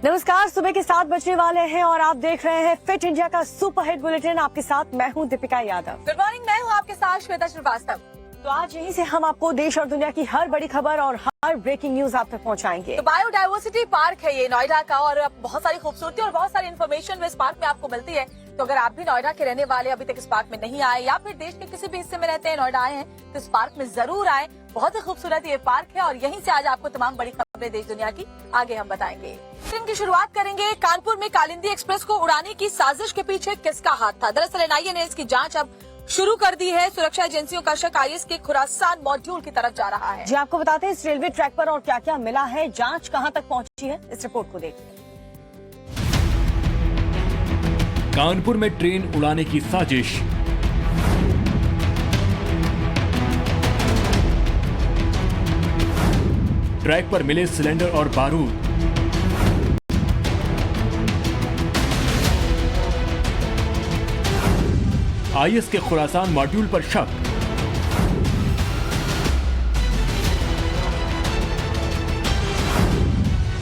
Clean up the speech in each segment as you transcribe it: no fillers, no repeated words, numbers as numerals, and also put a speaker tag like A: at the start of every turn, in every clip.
A: नमस्कार, सुबह के 7 बजने वाले हैं और आप देख रहे हैं फिट इंडिया का सुपर हिट बुलेटिन। आपके साथ मैं हूं दीपिका यादव।
B: गुड मॉर्निंग, मैं हूं आपके साथ श्वेता श्रीवास्तव।
A: तो आज यहीं से हम आपको देश और दुनिया की हर बड़ी खबर और हर ब्रेकिंग न्यूज आप तक पहुंचाएंगे।
B: तो बायोडायवर्सिटी पार्क है ये नोएडा का, और बहुत सारी खूबसूरती और बहुत सारी इन्फॉर्मेशन इस पार्क में आपको मिलती है। तो अगर आप भी नोएडा के रहने वाले अभी तक इस पार्क में नहीं आए या फिर देश के किसी भी हिस्से में रहते हैं, नोएडा आए हैं, तो इस पार्क में जरूर आए। बहुत ही खूबसूरत ये पार्क है और यहीं से आज आपको तमाम बड़ी खबरें देश दुनिया की आगे हम बताएंगे। दिन की शुरुआत करेंगे। कानपुर में कालिंदी एक्सप्रेस को उड़ाने की साजिश के पीछे किसका हाथ था? दरअसल एनआईए ने इसकी जांच अब शुरू कर दी है। सुरक्षा एजेंसियों का शक आईएस के खुरासान मॉड्यूल की तरफ जा रहा है।
A: जी, आपको बताते हैं इस रेलवे ट्रैक पर और क्या क्या मिला है, जांच कहां तक पहुंची है, इस रिपोर्ट को देखिए।
C: कानपुर में ट्रेन उड़ाने की साजिश। ट्रैक पर मिले सिलेंडर और बारूद। आईएस के खुरासान मॉड्यूल पर शक।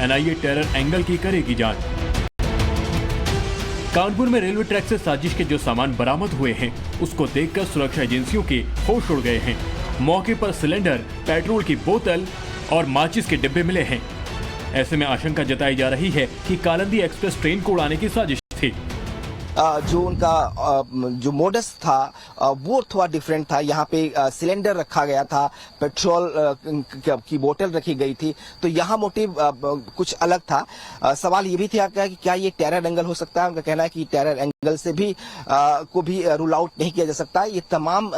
C: एनआईए टेरर एंगल की करेगी जांच। कानपुर में रेलवे ट्रैक से साजिश के जो सामान बरामद हुए हैं, उसको देखकर सुरक्षा एजेंसियों के होश उड़ गए हैं। मौके पर सिलेंडर, पेट्रोल की बोतल और माचिस के डिब्बे मिले हैं। ऐसे में आशंका जताई जा रही है कि कालिंदी एक्सप्रेस ट्रेन को उड़ाने की साजिश थी।
D: जो उनका जो मोडस था वो थोड़ा डिफरेंट था। यहाँ पे सिलेंडर रखा गया था, पेट्रोल की बोतल रखी गई थी, तो यहाँ मोटिव कुछ अलग था। सवाल ये भी था कि क्या ये टेरर एंगल हो सकता है। उनका कहना है कि टेरर एंगल से भी को भी रूल आउट नहीं किया जा सकता। ये तमाम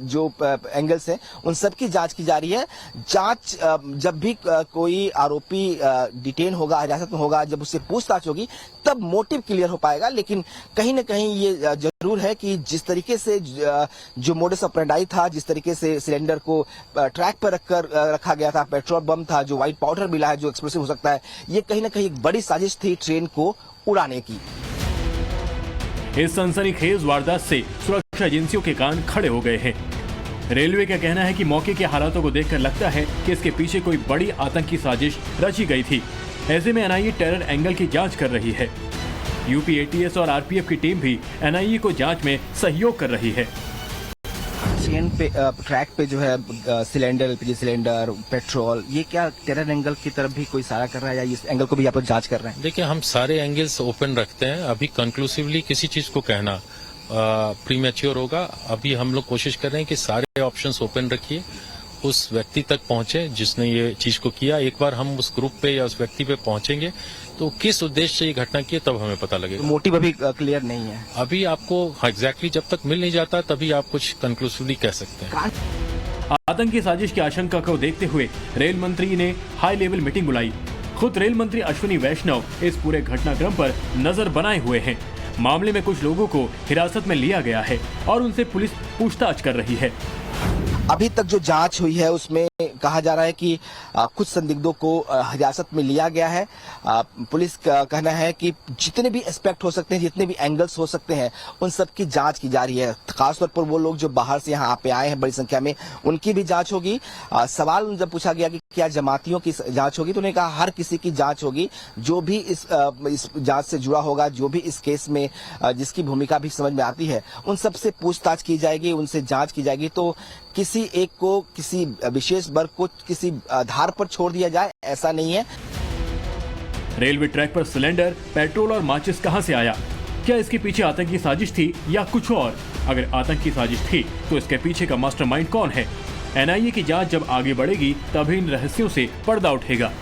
D: जो एंगल्स हैं उन सब की जांच की जा रही है। जांच जब भी कोई आरोपी डिटेन होगा, हिरासत में होगा, जब उससे पूछताछ होगी तब मोटिव क्लियर हो पाएगा। लेकिन कहीं न कहीं ये जरूर है कि जिस तरीके से जो मोडस ऑपरेंडाई था, जिस तरीके से सिलेंडर को ट्रैक पर रखा गया था, पेट्रोल बम था, जो व्हाइट पाउडर मिला है जो एक्सप्लोसिव हो सकता है, ये कहीं न कहीं एक बड़ी साजिश थी ट्रेन को उड़ाने की।
C: इस सनसनीखेज वारदात से सुरक्षा एजेंसियों के कान खड़े हो गए हैं। रेलवे का कहना है कि मौके के हालातों को देखकर लगता है कि इसके पीछे कोई बड़ी आतंकी साजिश रची गई थी। ऐसे में एनआईए टेरर एंगल की जांच कर रही है। यूपी एटीएस और आरपीएफ की टीम भी एनआईए को जांच में सहयोग कर रही है।
D: ट्रेन पे ट्रैक पे जो है सिलेंडर, एलपीजी सिलेंडर, पेट्रोल, ये क्या टेरर एंगल की तरफ भी कोई इशारा कर रहा है या इस एंगल को भी आप जांच कर रहे हैं?
E: देखिए, हम सारे एंगल्स ओपन रखते हैं। अभी कंक्लूसिवली किसी चीज को कहना प्रीमेच्योर होगा। अभी हम लोग कोशिश कर रहे हैं कि सारे ऑप्शंस ओपन रखिए, उस व्यक्ति तक पहुंचे जिसने ये चीज को किया। एक बार हम उस ग्रुप पे या उस व्यक्ति पे पहुंचेंगे तो किस उद्देश्य से ये घटना की है तब हमें पता लगेगा।
D: तो मोटिव अभी क्लियर नहीं है।
E: अभी आपको एग्जैक्टली जब तक मिल नहीं जाता तभी आप कुछ कंक्लूसिवली कह सकते हैं।
C: आतंकी साजिश की आशंका को देखते हुए रेल मंत्री ने हाई लेवल मीटिंग बुलाई। खुद रेल मंत्री अश्विनी वैष्णव इस पूरे घटनाक्रम पर नजर बनाए हुए हैं। मामले में कुछ लोगों को हिरासत में लिया गया है और उनसे पुलिस पूछताछ कर रही है।
D: अभी तक जो जांच हुई है उसमें कहा जा रहा है कि कुछ संदिग्धों को हिरासत में लिया गया है। पुलिस का कहना है कि जितने भी एस्पेक्ट हो सकते हैं, जितने भी एंगल्स हो सकते हैं, उन सब की जांच की जा रही है। खासतौर पर वो लोग जो बाहर से यहाँ पे आए हैं बड़ी संख्या में, उनकी भी जांच होगी। सवाल जब पूछा गया कि क्या जमातियों की जांच होगी, तो उन्होंने कहा हर किसी की जांच होगी। जो भी इस जांच से जुड़ा होगा, जो भी इस केस में जिसकी भूमिका भी समझ में आती है, उन सबसे पूछताछ की जाएगी, उनसे जांच की जाएगी। तो किसी एक को, किसी विशेष वर्ग को किसी आधार पर छोड़ दिया जाए, ऐसा नहीं है।
C: रेलवे ट्रैक पर सिलेंडर, पेट्रोल और माचिस कहां से आया? क्या इसके पीछे आतंकी साजिश थी या कुछ और? अगर आतंकी साजिश थी तो इसके पीछे का मास्टरमाइंड कौन है? एनआईए की जांच जब आगे बढ़ेगी तभी इन रहस्यों से पर्दा उठेगा।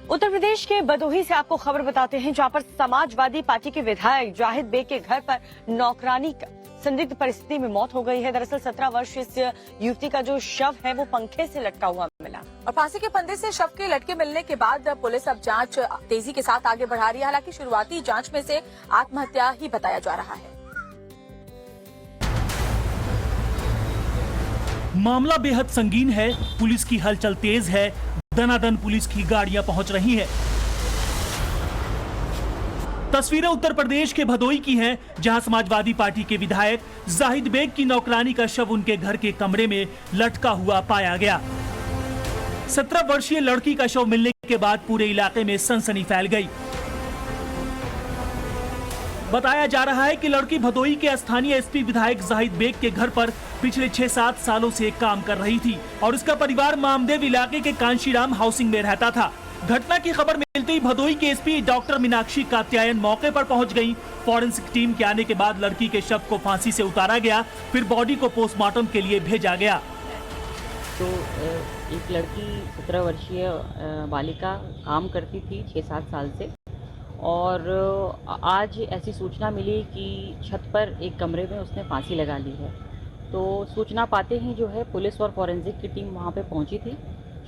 A: उत्तर प्रदेश के भदोही से आपको खबर बताते हैं, जहां पर समाजवादी पार्टी के विधायक जाहिद बेग के घर पर नौकरानी संदिग्ध परिस्थिति में मौत हो गई है। दरअसल 17 वर्ष इस युवती का जो शव है वो पंखे से लटका हुआ मिला
B: और फांसी के फंदे से शव के लटके मिलने के बाद पुलिस अब जांच तेजी के साथ आगे बढ़ा रही है। हालांकि शुरुआती जांच में से आत्महत्या ही बताया जा रहा है।
F: मामला बेहद संगीन है। पुलिस की हलचल तेज है। दनादन पुलिस की गाड़ियां पहुंच रही हैं। तस्वीरें उत्तर प्रदेश के भदोही की हैं, जहां समाजवादी पार्टी के विधायक जाहिद बेग की नौकरानी का शव उनके घर के कमरे में लटका हुआ पाया गया। 17 वर्षीय लड़की का शव मिलने के बाद पूरे इलाके में सनसनी फैल गई। बताया जा रहा है कि लड़की भदोही के स्थानीय एसपी विधायक जाहिद बेग के घर पर पिछले 6-7 सालों से काम कर रही थी और उसका परिवार मामदेव इलाके के कांशीराम हाउसिंग में रहता था। घटना की खबर मिलते ही भदोही के एसपी डॉक्टर मीनाक्षी कात्यायन मौके पर पहुंच गईं। फॉरेंसिक टीम के आने के बाद लड़की के शव को फांसी से उतारा गया, फिर बॉडी को पोस्टमार्टम के लिए भेजा गया।
G: तो एक लड़की 17 वर्षीय बालिका काम करती थी 6-7 साल से, और आज ऐसी सूचना मिली कि छत पर एक कमरे में उसने फांसी लगा ली है। तो सूचना पाते ही जो है पुलिस और फॉरेंसिक की टीम वहां पे पहुंची थी।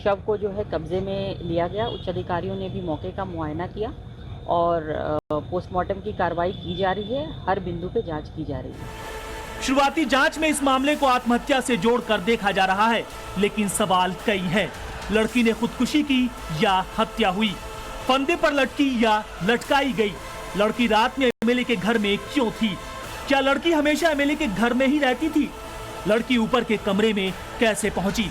G: शव को जो है कब्जे में लिया गया। उच्च अधिकारियों ने भी मौके का मुआयना किया और पोस्टमार्टम की कार्रवाई की जा रही है। हर बिंदु पे जांच की जा रही है।
F: शुरुआती जांच में इस मामले को आत्महत्या से जोड़कर देखा जा रहा है, लेकिन सवाल कई हैं। लड़की ने खुदकुशी की या हत्या हुई? फंदे पर लटकी या लटकाई गई? लड़की रात में एमएलए के घर में क्यों थी? क्या लड़की हमेशा एमएलए के घर में ही रहती थी? लड़की ऊपर के कमरे में कैसे पहुंची?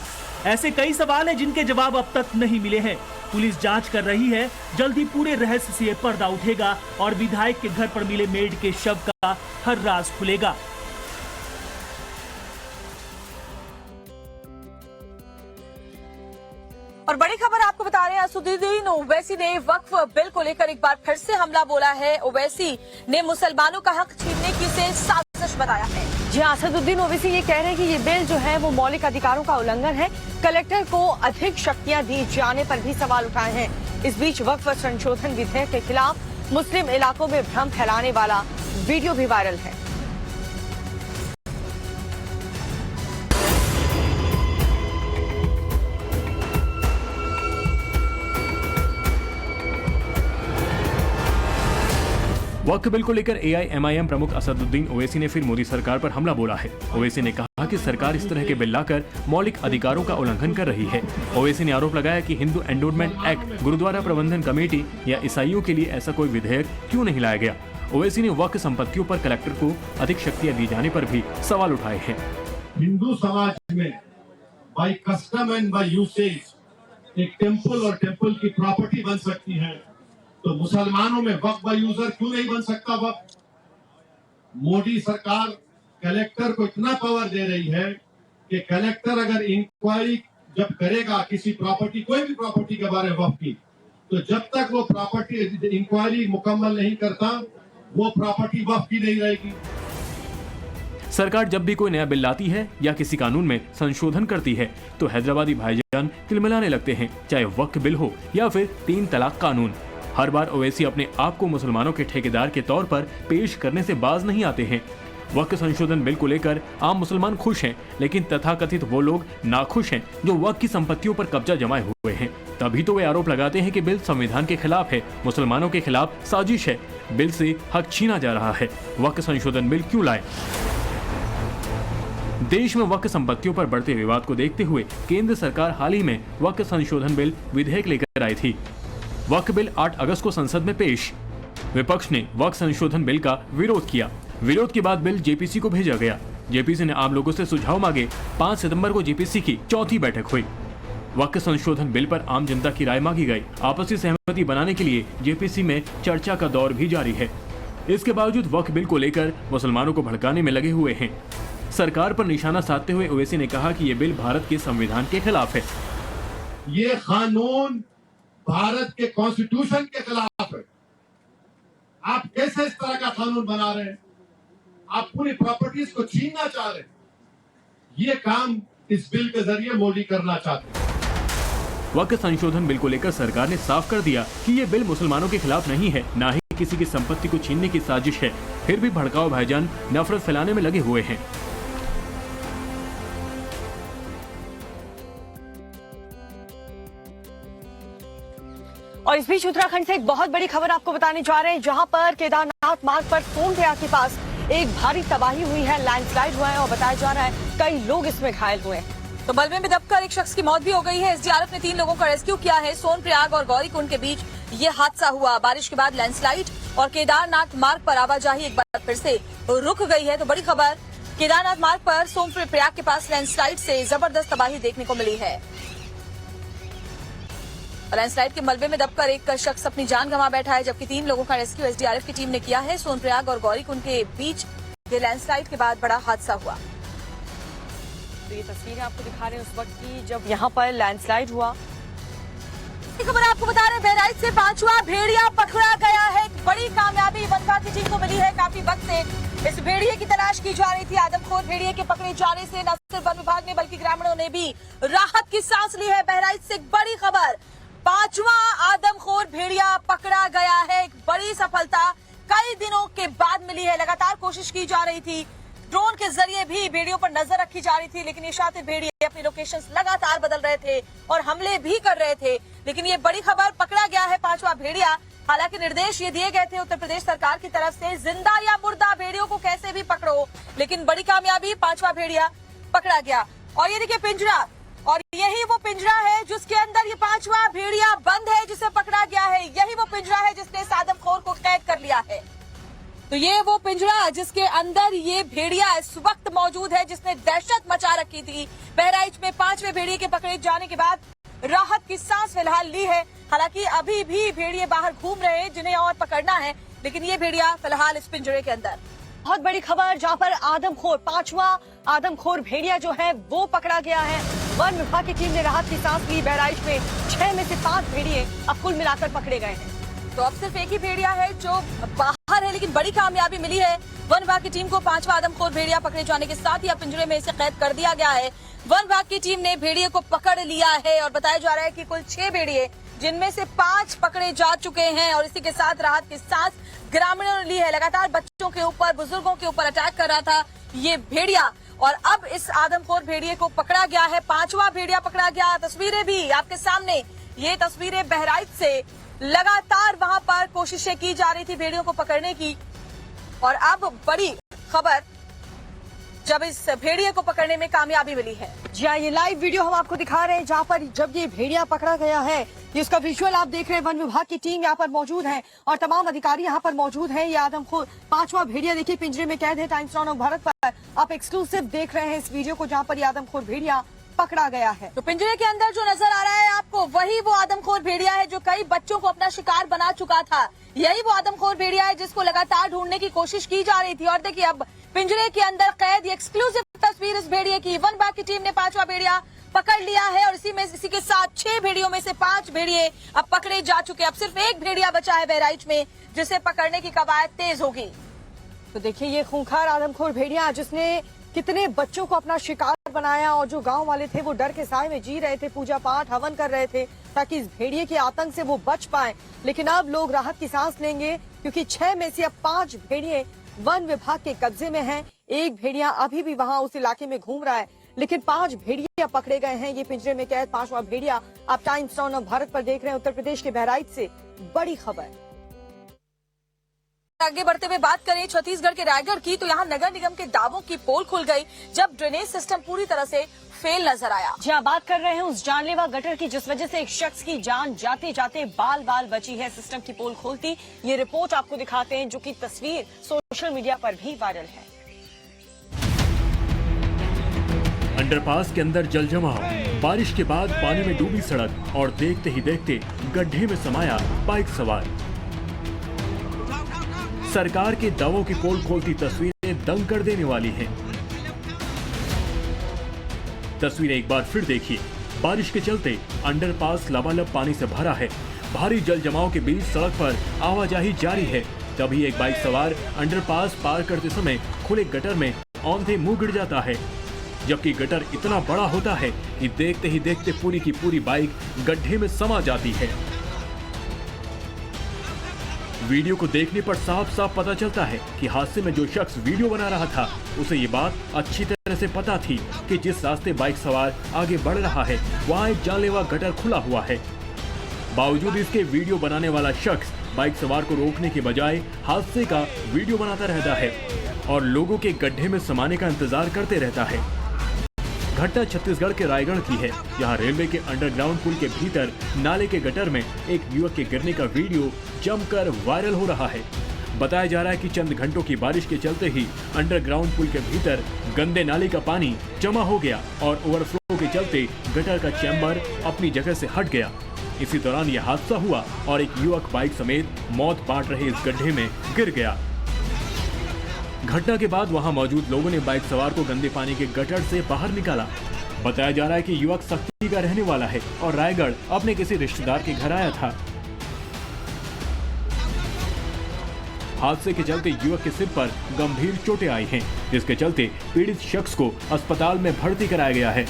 F: ऐसे कई सवाल हैं जिनके जवाब अब तक नहीं मिले हैं। पुलिस जांच कर रही है। जल्द ही पूरे रहस्य से पर्दा उठेगा और विधायक के घर पर मिले मेड के शव का हर राज खुलेगा।
B: और बड़ी खबर आपको बता रहे हैं, असदुद्दीन ओवैसी ने वक्फ बिल को लेकर एक बार फिर से हमला बोला है। ओवैसी ने मुसलमानों का हक छीनने की से साजिश बताया है।
A: जी असदुद्दीन ओवैसी ये कह रहे हैं कि ये बिल जो है वो मौलिक अधिकारों का उल्लंघन है। कलेक्टर को अधिक शक्तियां दी जाने पर भी सवाल उठाए हैं। इस बीच वक्फ संशोधन विधेयक के खिलाफ मुस्लिम इलाकों में भ्रम फैलाने वाला वीडियो भी वायरल है।
C: वक्फ बिल को लेकर एआईएमआईएम प्रमुख असदुद्दीन ओवैसी ने फिर मोदी सरकार पर हमला बोला है। ओवैसी ने कहा कि सरकार इस तरह के बिल लाकर मौलिक अधिकारों का उल्लंघन कर रही है। ओवैसी ने आरोप लगाया कि हिंदू एंडोमेंट एक्ट, गुरुद्वारा प्रबंधन कमेटी या ईसाइयों के लिए ऐसा कोई विधेयक क्यों नहीं लाया गया। ओवैसी ने वक्फ संपत्तियों पर कलेक्टर को अधिक शक्तियां दी जाने पर भी सवाल उठाए हैं।
H: हिंदू समाज में by custom and by usage एक टेम्पल और टेम्पल की प्रॉपर्टी बन सकती है, तो मुसलमानों में वक्फ बाय यूजर क्यों नहीं बन सकता वक्फ? मोदी सरकार कलेक्टर को इतना पावर दे रही है कि कलेक्टर अगर इंक्वायरी जब करेगा किसी प्रॉपर्टी, कोई भी प्रॉपर्टी के बारे में वक्फ की, तो जब तक वो प्रॉपर्टी इंक्वायरी मुकम्मल नहीं करता, वो प्रॉपर्टी वक्फ की नहीं रहेगी।
C: सरकार जब भी कोई नया बिल लाती है या किसी कानून में संशोधन करती है तो हैदराबादी भाईजान तिलमिलाने लगते हैं, चाहे वक्फ बिल हो या फिर 3 तलाक कानून। हर बार ओवैसी अपने आप को मुसलमानों के ठेकेदार के तौर पर पेश करने से बाज नहीं आते हैं। वक्फ संशोधन बिल को लेकर आम मुसलमान खुश हैं, लेकिन तथाकथित वो लोग नाखुश हैं जो वक्फ की संपत्तियों पर कब्जा जमाए हुए हैं। तभी तो वे आरोप लगाते हैं कि बिल संविधान के खिलाफ है, मुसलमानों के खिलाफ साजिश है, बिल से हक छीना जा रहा है। वक्फ संशोधन बिल क्यों लाए? देश में वक्फ संपत्तियों पर बढ़ते विवाद को देखते हुए केंद्र सरकार हाल ही में वक्फ संशोधन बिल विधेयक लेकर आई थी। वक्फ बिल 8 अगस्त को संसद में पेश। विपक्ष ने वक्फ संशोधन बिल का विरोध किया। विरोध के बाद बिल जेपीसी को भेजा गया। जेपीसी ने आम लोगों से सुझाव मांगे। 5 सितंबर को जेपीसी की चौथी बैठक हुई। वक्फ संशोधन बिल पर आम जनता की राय मांगी गई। आपसी सहमति बनाने के लिए जेपीसी में चर्चा का दौर भी जारी है। इसके बावजूद वक्फ बिल को लेकर मुसलमानों को भड़काने में लगे हुए हैं। सरकार पर निशाना साधते हुए ओवैसी ने कहा कि ये बिल भारत के संविधान के खिलाफ है।
H: ये कानून भारत के कॉन्स्टिट्यूशन के खिलाफ है। आप कैसे इस तरह का कानून बना रहे हैं? आप पूरी प्रॉपर्टीज को छीनना चाह रहे हैं। ये काम इस बिल के जरिए मोदी करना चाहते हैं।
C: वक्फ संशोधन बिल को लेकर सरकार ने साफ कर दिया कि ये बिल मुसलमानों के खिलाफ नहीं है, न ही किसी की संपत्ति को छीनने की साजिश है। फिर भी भड़काऊ भाईजान नफरत फैलाने में लगे हुए हैं।
A: और इस बीच उत्तराखंड से एक बहुत बड़ी खबर आपको बताने जा रहे हैं, जहां पर केदारनाथ मार्ग पर सोनप्रयाग के पास एक भारी तबाही हुई है, लैंडस्लाइड हुआ है और बताया जा रहा है कई लोग इसमें घायल हुए हैं।
B: तो मलबे में दबकर एक शख्स की मौत भी हो गई है। एसडीआरएफ ने 3 लोगों का रेस्क्यू किया है। सोनप्रयाग और गौरीकुंड के बीच ये हादसा हुआ। बारिश के बाद लैंडस्लाइड और केदारनाथ मार्ग पर आवाजाही एक बार फिर से रुक गई है। तो बड़ी खबर, केदारनाथ मार्ग पर सोनप्रयाग के पास लैंडस्लाइड से जबरदस्त तबाही देखने को मिली है। लैंडस्लाइड के मलबे में दबकर एक शख्स अपनी जान गंवा बैठा है, जबकि 3 लोगों का रेस्क्यू एसडीआरएफ की टीम ने किया है। सोनप्रयाग और गौरीकुंड के बीच ये लैंडस्लाइड के बाद बड़ा हादसा हुआ।
A: तो ये तस्वीरें आपको दिखा रहे हैं उस वक्त की जब यहाँ पर लैंडस्लाइड हुआ।
B: खबर आपको बता रहे हैं, बहराइच से 5वां भेड़िया पकड़ा गया है। एक बड़ी कामयाबी वन विभाग की टीम को मिली है। काफी वक्त से इस भेड़िए की तलाश की जा रही थी। आदमखोर भेड़िए के पकड़े जाने से न सिर्फ वन विभाग ने बल्कि ग्रामीणों ने भी राहत की सांस ली है। बहराइच से एक बड़ी खबर, 5वां आदमखोर भेड़िया पकड़ा गया है। एक बड़ी सफलता कई दिनों के बाद मिली है। लगातार कोशिश की जा रही थी, ड्रोन के जरिए भी भेड़ियों पर नजर रखी जा रही थी, लेकिन ये शातिर भेड़िए अपनी लोकेशंस लगातार बदल रहे थे और हमले भी कर रहे थे। लेकिन ये बड़ी खबर, पकड़ा गया है 5वां भेड़िया। हालांकि निर्देश ये दिए गए थे उत्तर प्रदेश सरकार की तरफ से, जिंदा या मुर्दा भेड़ियों को कैसे भी पकड़ो, लेकिन बड़ी कामयाबी, 5वां भेड़िया पकड़ा गया। और ये देखिए पिंजरा, और यही वो पिंजरा है जिसके अंदर ये 5वां भेड़िया बंद है, जिसे पकड़ा गया है। यही वो पिंजरा है जिसने इस आदमखोर को कैद कर लिया है। तो ये वो पिंजरा जिसके अंदर ये भेड़िया इस वक्त मौजूद है, जिसने दहशत मचा रखी थी। बहराइच में 5वें भेड़िए के पकड़े जाने के बाद राहत की सांस फिलहाल ली है। हालांकि अभी भी भेड़िए बाहर घूम रहे हैं जिन्हें और पकड़ना है, लेकिन ये भेड़िया फिलहाल इस पिंजरे के अंदर।
A: बहुत बड़ी खबर, जहां पर आदमखोर 5वां आदमखोर भेड़िया जो है वो पकड़ा गया है। वन विभाग की टीम ने राहत की सांस ली। बहराइच में 6 में से 5 भेड़िए अब कुल मिलाकर पकड़े गए हैं।
B: तो अब सिर्फ एक ही भेड़िया है जो बाहर है, लेकिन बड़ी कामयाबी मिली है वन विभाग की टीम को। 5वां आदमखोर भेड़िया पकड़े जाने के साथ ही अब पिंजरे में इसे कैद कर दिया गया है। वन विभाग की टीम ने भेड़िए को पकड़ लिया है और बताया जा रहा है कि कुल 6 भेड़िए, जिनमें से 5 पकड़े जा चुके हैं। और इसी के साथ राहत की सांस ग्रामीणों ने ली है। लगातार बच्चों के ऊपर, बुजुर्गों के ऊपर अटैक कर रहा था ये भेड़िया, और अब इस आदमखोर भेड़िए को पकड़ा गया है। 5वां भेड़िया पकड़ा गया। तस्वीरें भी आपके सामने, ये तस्वीरें बहराइच से। लगातार वहां पर कोशिशें की जा रही थी भेड़ियों को पकड़ने की, और अब बड़ी खबर, जब इस भेड़िए को पकड़ने में कामयाबी मिली है।
A: जी हाँ, ये लाइव वीडियो हम आपको दिखा रहे हैं जहाँ पर जब ये भेड़िया पकड़ा गया है, ये उसका विजुअल आप देख रहे हैं। वन विभाग की टीम यहाँ पर मौजूद है और तमाम अधिकारी यहाँ पर मौजूद हैं। ये आदमखोर 5वां भेड़िया देखिए पिंजरे में कैद है। टाइम्स नाउ भारत पर आप एक्सक्लूसिव देख रहे हैं इस वीडियो को, जहाँ पर ये आदमखोर भेड़िया पकड़ा गया है।
B: तो पिंजरे के अंदर जो नजर आ रहा है आपको, वही वो आदमखोर भेड़िया है जो कई बच्चों को अपना शिकार बना चुका था। यही वो आदमखोर भेड़िया है जिसको लगातार ढूंढने की कोशिश की जा रही थी। और देखिए अब पिंजरे के अंदर कैद, ये एक्सक्लूसिव तस्वीर इस भेड़िए की। वन विभाग की टीम ने 5वां भेड़िया पकड़ लिया है और इसी के साथ 6 भेड़ियों में से 5 भेड़िए अब पकड़े जा चुके। अब सिर्फ एक भेड़िया बचा है बहराइच में, जिसे पकड़ने की कवायद तेज होगी।
A: तो देखिए ये खूंखार आदमखोर भेड़िया जिसने कितने बच्चों को अपना शिकार बनाया, और जो गांव वाले थे वो डर के साए में जी रहे थे, पूजा पाठ हवन कर रहे थे ताकि इस भेड़िए के आतंक से वो बच पाए। लेकिन अब लोग राहत की सांस लेंगे, क्योंकि 6 में से अब 5 भेड़िए वन विभाग के कब्जे में हैं। एक भेड़िया अभी भी वहां उस इलाके में घूम रहा है, लेकिन 5 भेड़िया पकड़े गए हैं। ये पिंजरे में कैद 5वां भेड़िया आप टाइम्स नाउ भारत पर देख रहे हैं। उत्तर प्रदेश के बहराइच से बड़ी खबर।
B: आगे बढ़ते हुए बात करें छत्तीसगढ़ के रायगढ़ की, तो यहाँ नगर निगम के दावों की पोल खुल गई जब ड्रेनेज सिस्टम पूरी तरह से फेल नजर आया।
A: जी हाँ, बात कर रहे हैं उस जानलेवा गटर की जिस वजह से एक शख्स की जान जाते जाते बाल बाल बची है। सिस्टम की पोल खोलती ये रिपोर्ट आपको दिखाते हैं, जो की तस्वीर सोशल मीडिया पर भी वायरल है।
C: अंडरपास के अंदर जल जमाव, बारिश के बाद पानी में डूबी सड़क और देखते ही देखते गड्ढे में समाया बाइक सवार। सरकार के दावों की पोल खोलती तस्वीरें दंग कर देने वाली हैं। तस्वीरें एक बार फिर देखिए। बारिश के चलते अंडरपास लबालब पानी से भरा है। भारी जल जमाव के बीच सड़क पर आवाजाही जारी है। तभी एक बाइक सवार अंडरपास पार करते समय खुले गटर में औंधे मुंह गिर जाता है, जबकि गटर इतना बड़ा होता है कि देखते ही देखते पूरी की पूरी बाइक गड्ढे में समा जाती है। वीडियो को देखने पर साफ साफ पता चलता है कि हादसे में जो शख्स वीडियो बना रहा था उसे ये बात अच्छी तरह से पता थी कि जिस रास्ते बाइक सवार आगे बढ़ रहा है वहाँ एक जानलेवा गटर खुला हुआ है। बावजूद इसके वीडियो बनाने वाला शख्स बाइक सवार को रोकने के बजाय हादसे का वीडियो बनाता रहता है और लोगों के गड्ढे में समाने का इंतजार करते रहता है। घटना छत्तीसगढ़ के रायगढ़ की है, जहां रेलवे के अंडरग्राउंड पुल के भीतर नाले के गटर में एक युवक के गिरने का वीडियो जमकर वायरल हो रहा है। बताया जा रहा है कि चंद घंटों की बारिश के चलते ही अंडरग्राउंड पुल के भीतर गंदे नाले का पानी जमा हो गया और ओवरफ्लो के चलते गटर का चैम्बर अपनी जगह से हट गया। इसी दौरान यह हादसा हुआ और एक युवक बाइक समेत मौत बांट रहे इस गड्ढे में गिर गया। घटना के बाद वहां मौजूद लोगों ने बाइक सवार को गंदे पानी के गटर से बाहर निकाला। बताया जा रहा है कि युवक सक्ती का रहने वाला है और रायगढ़ अपने किसी रिश्तेदार के घर आया था। हादसे के चलते युवक के सिर पर गंभीर चोटें आई हैं, जिसके चलते पीड़ित शख्स को अस्पताल में भर्ती कराया गया है।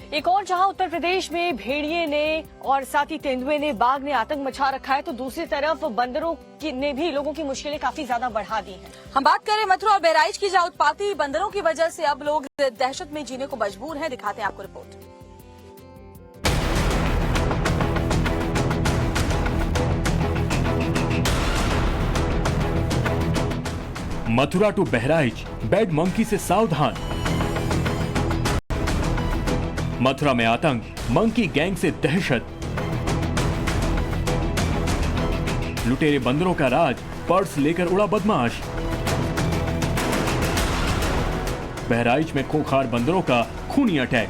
A: एक और जहां उत्तर प्रदेश में भेड़िए ने और साथ ही तेंदुए ने, बाघ ने आतंक मचा रखा है, तो दूसरी तरफ बंदरों ने भी लोगों की मुश्किलें काफी ज्यादा बढ़ा दी हैं।
B: हम बात करें मथुरा और बहराइच की, जहां उत्पाती बंदरों की वजह से अब लोग दहशत में जीने को मजबूर हैं। दिखाते हैं आपको report.
C: Mathura to Bahraich, bad monkey से सावधान। मथुरा में आतंक, मंकी गैंग से दहशत। लुटेरे बंदरों का राज, पर्स लेकर उड़ा बदमाश। बहराइच में खूंखार बंदरों का खूनी अटैक।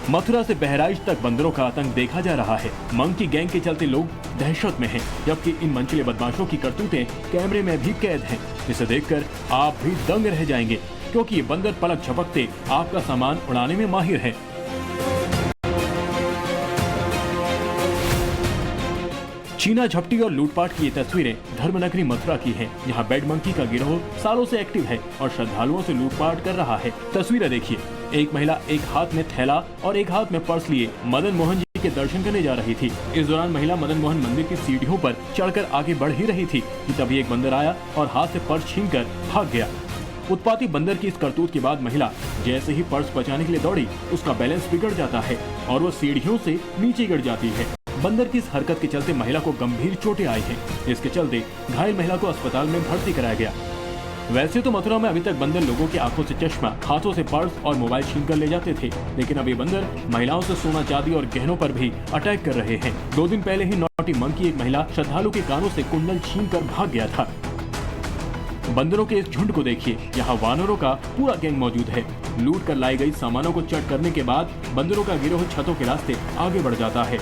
C: मथुरा से बहराइच तक बंदरों का आतंक देखा जा रहा है। मंकी गैंग के चलते लोग दहशत में हैं, जबकि इन मनचले बदमाशों की करतूतें कैमरे में भी कैद हैं, जिसे देखकर आप भी दंग रह जाएंगे, क्योंकि ये बंदर पलक झपकते आपका सामान उड़ाने में माहिर है। चीना झपटी और लूटपाट की ये तस्वीरें धर्मनगरी मथुरा की हैं। यहाँ बेड मंकी का गिरोह सालों से एक्टिव है और श्रद्धालुओं से लूटपाट कर रहा है। तस्वीरें देखिए, एक महिला एक हाथ में थैला और एक हाथ में पर्स लिए मदन मोहन जी के दर्शन करने जा रही थी। इस दौरान महिला मदन मोहन मंदिर की सीढ़ियों पर चढ़कर आगे बढ़ ही रही थी कि तभी एक बंदर आया और हाथ से पर्स छीनकर भाग गया। उत्पाती बंदर की इस करतूत के बाद महिला जैसे ही पर्स बचाने के लिए दौड़ी, उसका बैलेंस बिगड़ जाता है और वो सीढ़ियों से नीचे गिर जाती है। बंदर की इस हरकत के चलते महिला को गंभीर चोटें आई हैं, जिसके चलते घायल महिला को अस्पताल में भर्ती कराया गया। वैसे तो मथुरा में अभी तक बंदर लोगों की आंखों से चश्मा, हाथों से पर्स और मोबाइल छीनकर ले जाते थे, लेकिन अब ये बंदर महिलाओं से सोना, चांदी और गहनों पर भी अटैक कर रहे हैं। 2 दिन पहले ही नॉटी मंकी, एक महिला श्रद्धालु के कानों से कुंडल छीनकर भाग गया था। बंदरों के इस झुंड को देखिए, यहाँ वानरों का पूरा गैंग मौजूद है। लूट कर लाई गई सामानों को चट करने के बाद बंदरों का गिरोह छतों के रास्ते आगे बढ़ जाता है।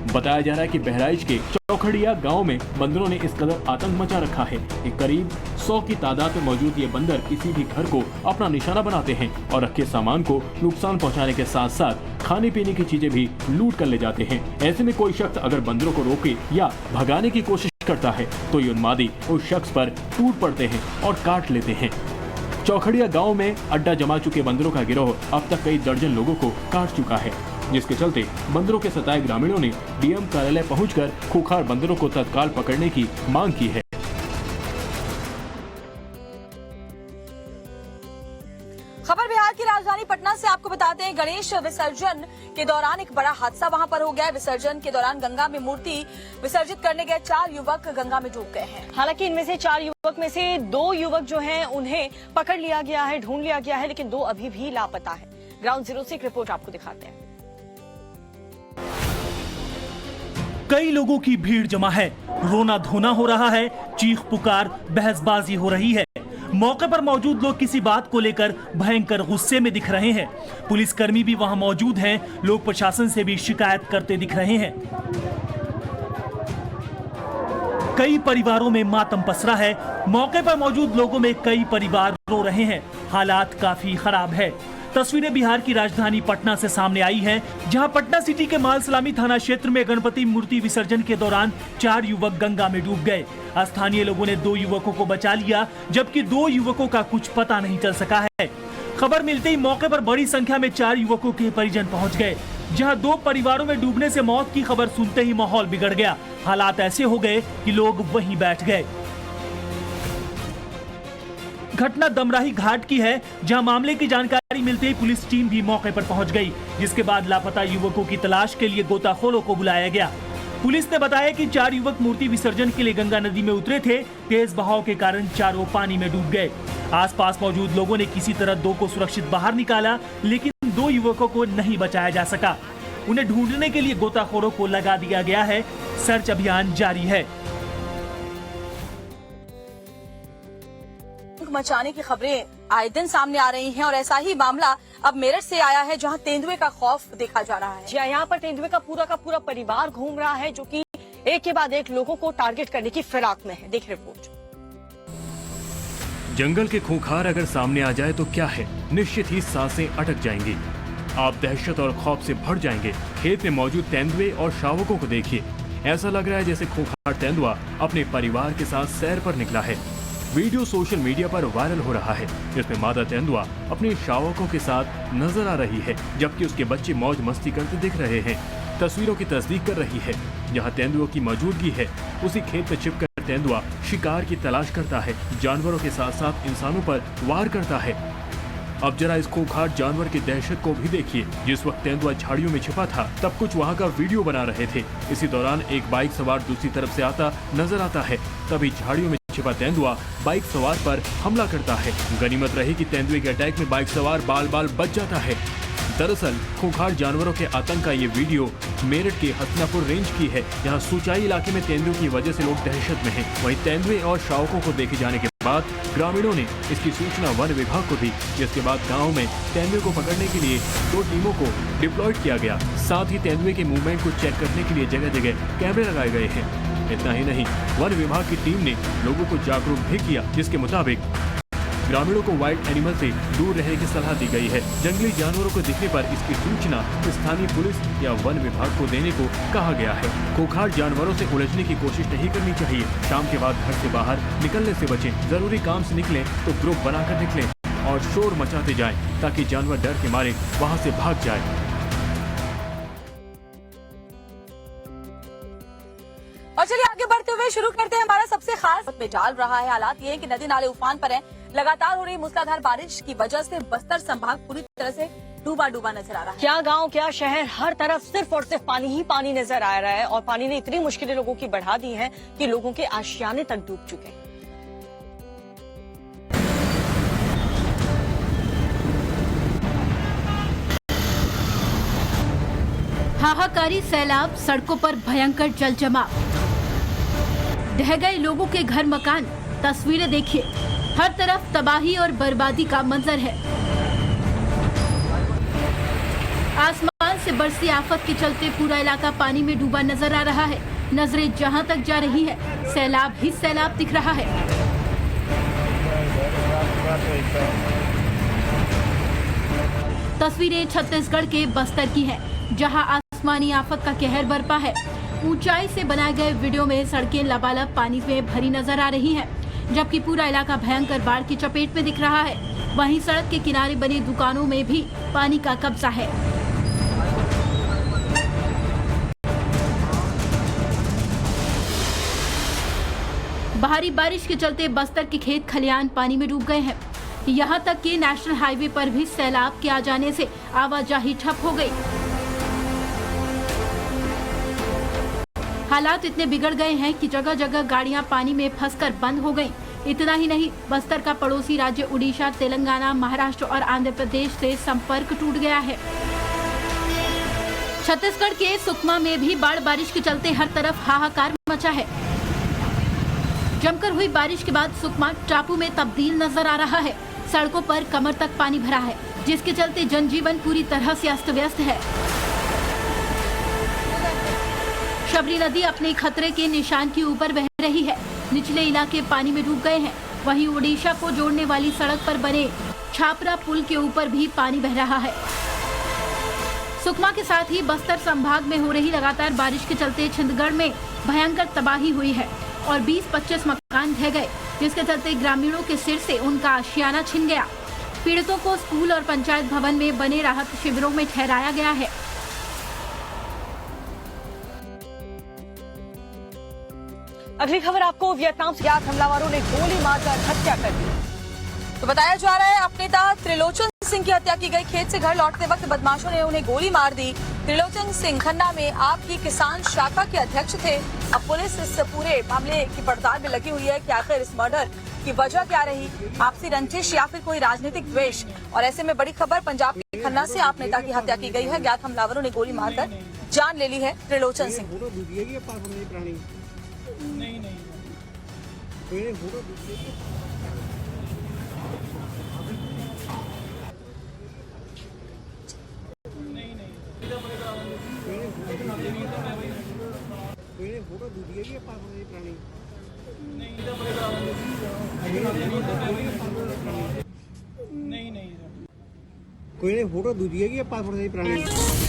C: बताया जा रहा है कि बहराइच के चौखड़िया गांव में बंदरों ने इस कदर आतंक मचा रखा है कि करीब 100 की तादाद में मौजूद ये बंदर किसी भी घर को अपना निशाना बनाते हैं और रखे सामान को नुकसान पहुंचाने के साथ साथ खाने पीने की चीजें भी लूट कर ले जाते हैं। ऐसे में कोई शख्स अगर बंदरों को रोके या भगाने की कोशिश करता है तो ये उन्मादी उस शख्स पर टूट पड़ते हैं और काट लेते हैं। चौखड़िया गांव में अड्डा जमा चुके बंदरों का गिरोह अब तक कई दर्जन लोगों को काट चुका है, जिसके चलते बंदरों के सताए ग्रामीणों ने डीएम कार्यालय पहुंचकर खूंखार बंदरों को तत्काल पकड़ने की मांग की है।
B: खबर बिहार की राजधानी पटना से आपको बताते हैं, गणेश विसर्जन के दौरान एक बड़ा हादसा वहां पर हो गया। विसर्जन के दौरान गंगा में मूर्ति विसर्जित करने गए 4 युवक गंगा में डूब गए हैं।
A: हालांकि इनमें से 4 युवक में से 2 युवक जो हैं उन्हें पकड़ लिया गया है, ढूंढ लिया गया है, लेकिन 2 अभी भी लापता है। ग्राउंड जीरो से एक रिपोर्ट आपको दिखाते हैं।
F: कई लोगों की भीड़ जमा है, रोना धोना हो रहा है, चीख पुकार, बहसबाजी हो रही है। मौके पर मौजूद लोग किसी बात को लेकर भयंकर गुस्से में दिख रहे हैं। पुलिसकर्मी भी वहां मौजूद हैं, लोग प्रशासन से भी शिकायत करते दिख रहे हैं। कई परिवारों में मातम पसरा है। मौके पर मौजूद लोगों में कई परिवार रो रहे हैं। हालात काफी खराब है। तस्वीरें बिहार की राजधानी पटना से सामने आई हैं, जहां पटना सिटी के माल सलामी थाना क्षेत्र में गणपति मूर्ति विसर्जन के दौरान 4 युवक गंगा में डूब गए। स्थानीय लोगों ने 2 युवकों को बचा लिया, जबकि 2 युवकों का कुछ पता नहीं चल सका है। खबर मिलते ही मौके पर बड़ी संख्या में 4 युवकों के परिजन पहुंच गए, जहां 2 परिवारों में डूबने से मौत की खबर सुनते ही माहौल बिगड़ गया। हालात ऐसे हो गए कि लोग वहीं बैठ गए। घटना दमराही घाट की है, जहां मामले की जानकारी मिलते ही पुलिस टीम भी मौके पर पहुंच गई, जिसके बाद लापता युवकों की तलाश के लिए गोताखोरों को बुलाया गया। पुलिस ने बताया कि 4 युवक मूर्ति विसर्जन के लिए गंगा नदी में उतरे थे। तेज बहाव के कारण चारों पानी में डूब गए। आसपास मौजूद लोगों ने किसी तरह 2 को सुरक्षित बाहर निकाला, लेकिन 2 युवकों को नहीं बचाया जा सका। उन्हें ढूंढने के लिए गोताखोरों को लगा दिया गया है। सर्च अभियान जारी है।
B: मचाने की खबरें आए दिन सामने आ रही हैं और ऐसा ही मामला अब मेरठ से आया है, जहां तेंदुए का खौफ देखा जा रहा है।
A: जी हाँ, यहाँ पर तेंदुए का पूरा परिवार घूम रहा है, जो कि एक के बाद एक लोगों को टारगेट करने की फिराक में है। देखिए रिपोर्ट।
C: जंगल के खूंखार अगर सामने आ जाए तो क्या है, निश्चित ही सांसें अटक जाएंगी। आप दहशत और खौफ से भर जाएंगे। खेत में मौजूद तेंदुए और शावकों को देखिए, ऐसा लग रहा है जैसे खूंखार तेंदुआ अपने परिवार के साथ सैर पर निकला है। वीडियो सोशल मीडिया पर वायरल हो रहा है, जिसमें मादा तेंदुआ अपने शावकों के साथ नजर आ रही है, जबकि उसके बच्चे मौज मस्ती करते दिख रहे हैं। तस्वीरों की तस्दीक कर रही है। जहां तेंदुओं की मौजूदगी है, उसी खेत में छिपकर तेंदुआ शिकार की तलाश करता है, जानवरों के साथ साथ इंसानों पर वार करता है। अब जरा इस खूंखार जानवर की दहशत को भी देखिए। जिस वक्त तेंदुआ झाड़ियों में छिपा था, तब कुछ वहां का वीडियो बना रहे थे। इसी दौरान एक बाइक सवार दूसरी तरफ से आता नजर आता है। तभी झाड़ियों में छिपा तेंदुआ बाइक सवार पर हमला करता है। गनीमत रही कि तेंदुए के अटैक में बाइक सवार बाल बाल बच जाता है। दरअसल खूंखार जानवरों के आतंक का ये वीडियो मेरठ के हसनापुर रेंज की है, जहां सूचाई इलाके में तेंदुए की वजह से लोग दहशत में हैं। वहीं तेंदुए और शावकों को देखे जाने के बाद ग्रामीणों ने इसकी सूचना वन विभाग को दी, जिसके बाद गांव में तेंदुए को पकड़ने के लिए 2 टीमों को डिप्लॉयड किया गया। साथ ही तेंदुए के मूवमेंट को चेक करने के लिए जगह जगह कैमरे लगाए गए हैं। इतना ही नहीं, वन विभाग की टीम ने लोगों को जागरूक भी किया, जिसके मुताबिक ग्रामीणों को वाइल्ड एनिमल से दूर रहने की सलाह दी गई है। जंगली जानवरों को दिखने पर इसकी सूचना स्थानीय पुलिस या वन विभाग को देने को कहा गया है। खूंखार जानवरों से उलझने की कोशिश नहीं करनी चाहिए। शाम के बाद घर से बाहर निकलने से बचें। जरूरी काम से निकलें तो ग्रुप बनाकर निकलें और शोर मचाते जाएं, ताकि जानवर डर के मारे वहां से भाग जाए।
B: और चलिए आगे बढ़ते हुए शुरू करते हैं हमारा सबसे खास में डाल रहा है। हालात ये है कि नदी नाले उफान पर हैं। लगातार हो रही मूसलाधार बारिश की वजह से बस्तर संभाग पूरी तरह से डूबा नजर आ रहा है।
A: क्या गांव क्या शहर, हर तरफ सिर्फ और सिर्फ पानी ही पानी नजर आ रहा है। और पानी ने इतनी मुश्किलें लोगों की बढ़ा दी हैं कि लोगों के आशियाने तक डूब चुके हैं।
I: हाहाकारी सैलाब, सड़कों पर भयंकर जल जमाव, ढह गए लोगों के घर मकान। तस्वीरें देखिए, हर तरफ तबाही और बर्बादी का मंजर है। आसमान से बरसी आफत के चलते पूरा इलाका पानी में डूबा नजर आ रहा है। नजरें जहां तक जा रही है, सैलाब ही सैलाब दिख रहा है। तस्वीरें छत्तीसगढ़ के बस्तर की हैं, जहां आसमानी आफत का कहर बरपा है। ऊंचाई से बनाए गए वीडियो में सड़कें लबालब पानी में भरी नजर आ रही हैं, जबकि पूरा इलाका भयंकर बाढ़ की चपेट में दिख रहा है। वहीं सड़क के किनारे बनी दुकानों में भी पानी का कब्जा है। भारी बारिश के चलते बस्तर के खेत खलियान पानी में डूब गए हैं। यहां तक कि नेशनल हाईवे पर भी सैलाब के आ जाने से आवाजाही ठप हो गई। हालात इतने बिगड़ गए हैं कि जगह जगह गाड़ियां पानी में फंसकर बंद हो गईं। इतना ही नहीं, बस्तर का पड़ोसी राज्य उड़ीसा, तेलंगाना, महाराष्ट्र और आंध्र प्रदेश से संपर्क टूट गया है। छत्तीसगढ़ के सुकमा में भी बाढ़ बारिश के चलते हर तरफ हाहाकार मचा है। जमकर हुई बारिश के बाद सुकमा टापू में तब्दील नजर आ रहा है। सड़कों पर कमर तक पानी भरा है, जिसके चलते जनजीवन पूरी तरह से अस्त व्यस्त है। शबरी नदी अपने खतरे के निशान के ऊपर बह रही है। निचले इलाके पानी में डूब गए हैं। वहीं ओडिशा को जोड़ने वाली सड़क पर बने छापरा पुल के ऊपर भी पानी बह रहा है। सुकमा के साथ ही बस्तर संभाग में हो रही लगातार बारिश के चलते छिंदगढ़ में भयंकर तबाही हुई है और 20-25 मकान ढह गए, जिसके चलते ग्रामीणों के सिर से उनका आशियाना छिन गया। पीड़ितों को स्कूल और पंचायत भवन में बने राहत शिविरों में ठहराया गया है।
A: अगली खबर आपको वियतनाम से ज्ञात हमलावरों ने गोली मारकर हत्या कर दी।
B: तो बताया जा रहा है अब नेता त्रिलोचन सिंह की हत्या की गई। खेत से घर लौटते वक्त बदमाशों ने उन्हें गोली मार दी। त्रिलोचन सिंह खन्ना में आपकी किसान शाखा के अध्यक्ष थे। अब पुलिस इस पूरे मामले की पड़ताल में लगी हुई है कि आखिर इस मर्डर की वजह क्या रही, आपसी रंजिश या फिर कोई राजनीतिक द्वेष। और ऐसे में बड़ी खबर, पंजाब के खन्ना से आप नेता की हत्या की गई है। ज्ञात हमलावरों ने गोली मारकर जान ले ली है त्रिलोचन सिंह।
J: ਕੋਈ ਨਹੀਂ ਫੋਟੋ ਦੂਜੀ ਹੈਗੀ ਆ ਪਾਸਪੋਰਟ ਦੀ ਪੁਰਾਣੀ